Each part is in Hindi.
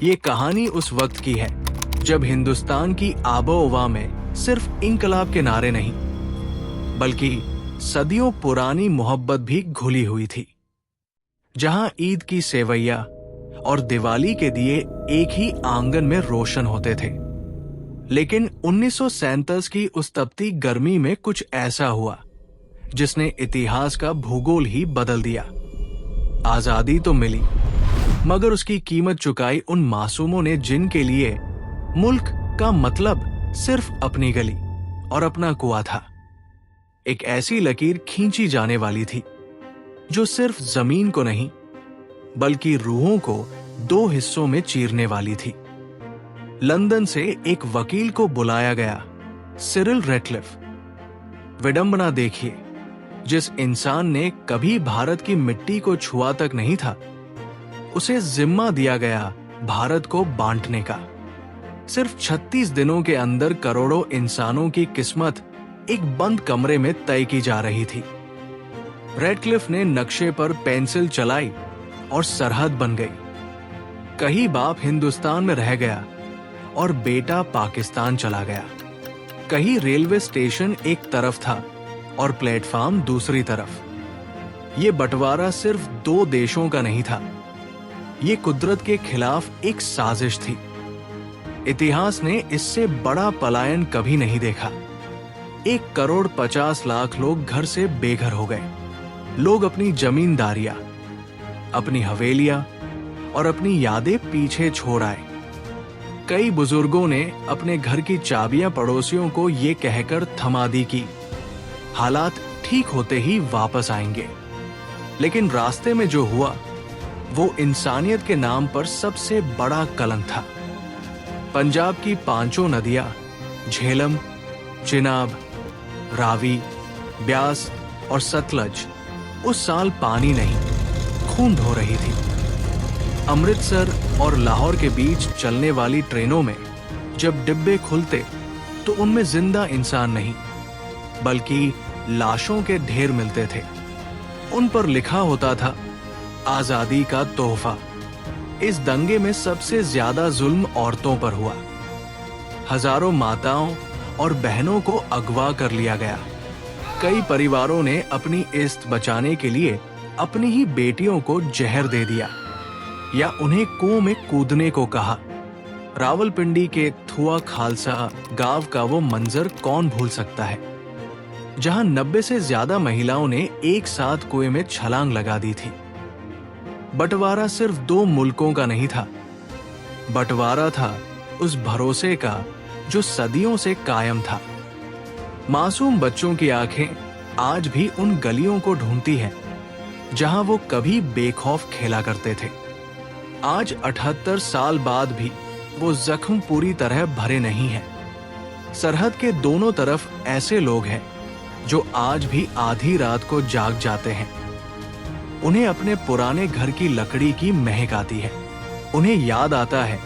ये कहानी उस वक्त की है जब हिंदुस्तान की आबोहवा में सिर्फ इंकलाब के नारे नहीं, बल्कि सदियों पुरानी मोहब्बत भी घुली हुई थी। जहां ईद की सेवैया और दिवाली के दिए एक ही आंगन में रोशन होते थे। लेकिन 1937 की उस तपती गर्मी में कुछ ऐसा हुआ जिसने इतिहास का भूगोल ही बदल दिया। आजादी तो मिली, मगर उसकी कीमत चुकाई उन मासूमों ने जिनके लिए मुल्क का मतलब सिर्फ अपनी गली और अपना कुआं था। एक ऐसी लकीर खींची जाने वाली थी जो सिर्फ जमीन को नहीं, बल्कि रूहों को दो हिस्सों में चीरने वाली थी। लंदन से एक वकील को बुलाया गया, सिरिल रेटक्लिफ। विडंबना देखिए, जिस इंसान ने कभी भारत की मिट्टी को छुआ तक नहीं था, उसे जिम्मा दिया गया भारत को बांटने का। सिर्फ 36 दिनों के अंदर करोड़ों इंसानों की किस्मत एक बंद कमरे में तय की जा रही थी। रेडक्लिफ ने नक्शे पर पेंसिल चलाई और सरहद बन गई। कहीं बाप हिंदुस्तान में रह गया और बेटा पाकिस्तान चला गया। कहीं रेलवे स्टेशन एक तरफ था और प्लेटफॉर्म दूसरी तरफ। ये बंटवारा सिर्फ दो देशों का नहीं था, ये कुदरत के खिलाफ एक साजिश थी। इतिहास ने इससे बड़ा पलायन कभी नहीं देखा। 1,50,00,000 लोग घर से बेघर हो गए। लोग अपनी जमींदारियां, अपनी हवेलियां और अपनी यादें पीछे छोड़ आए। कई बुजुर्गों ने अपने घर की चाबियां पड़ोसियों को ये कहकर थमा दी कि हालात ठीक होते ही वापस आएंगे। लेकिन रास्ते में जो हुआ वो इंसानियत के नाम पर सबसे बड़ा कलंक था। पंजाब की 5 नदियां, झेलम, चिनाब, रावी, ब्यास और सतलज उस साल पानी नहीं, खून ढो रही थी। अमृतसर और लाहौर के बीच चलने वाली ट्रेनों में जब डिब्बे खुलते तो उनमें जिंदा इंसान नहीं, बल्कि लाशों के ढेर मिलते थे। उन पर लिखा होता था, आजादी का तोहफा। इस दंगे में सबसे ज्यादा जुल्म औरतों पर हुआ। हजारों माताओं और बहनों को अगवा कर लिया गया। कई परिवारों ने अपनी इज्जत बचाने के लिए अपनी ही बेटियों को जहर दे दिया या उन्हें कुओं में कूदने को कहा। रावलपिंडी के थुआ खालसा गांव का वो मंजर कौन भूल सकता है, जहां 90 से ज्यादा महिलाओं ने एक साथ कुएं में छलांग लगा दी थी। बंटवारा सिर्फ 2 मुल्कों का नहीं था, बंटवारा था उस भरोसे का जो सदियों से कायम था। मासूम बच्चों की आंखें आज भी उन गलियों को ढूंढती हैं जहां वो कभी बेखौफ खेला करते थे। आज 78 साल बाद भी वो जख्म पूरी तरह भरे नहीं हैं। सरहद के दोनों तरफ ऐसे लोग हैं जो आज भी आधी रात को जाग जाते हैं। उन्हें अपने पुराने घर की लकड़ी की महक आती है। उन्हें याद आता है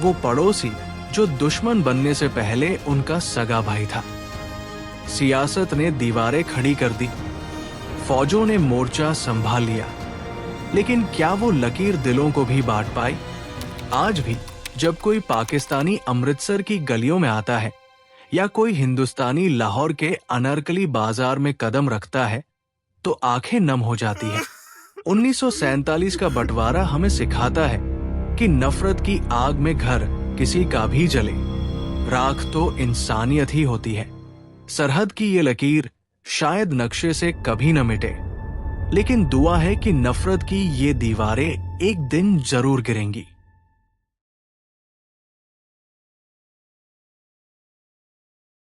वो पड़ोसी जो दुश्मन बनने से पहले उनका सगा भाई था। सियासत ने दीवारें खड़ी कर दी, फौजों ने मोर्चा संभाल लिया, लेकिन क्या वो लकीर दिलों को भी बांट पाई? आज भी जब कोई पाकिस्तानी अमृतसर की गलियों में आता है या कोई हिंदुस्तानी लाहौर के अनारकली बाजार में कदम रखता है तो आंखें नम हो जाती है। 1947 का बंटवारा हमें सिखाता है कि नफरत की आग में घर किसी का भी जले, राख तो इंसानियत ही होती है। सरहद की ये लकीर शायद नक्शे से कभी न मिटे, लेकिन दुआ है कि नफरत की ये दीवारें एक दिन जरूर गिरेंगी।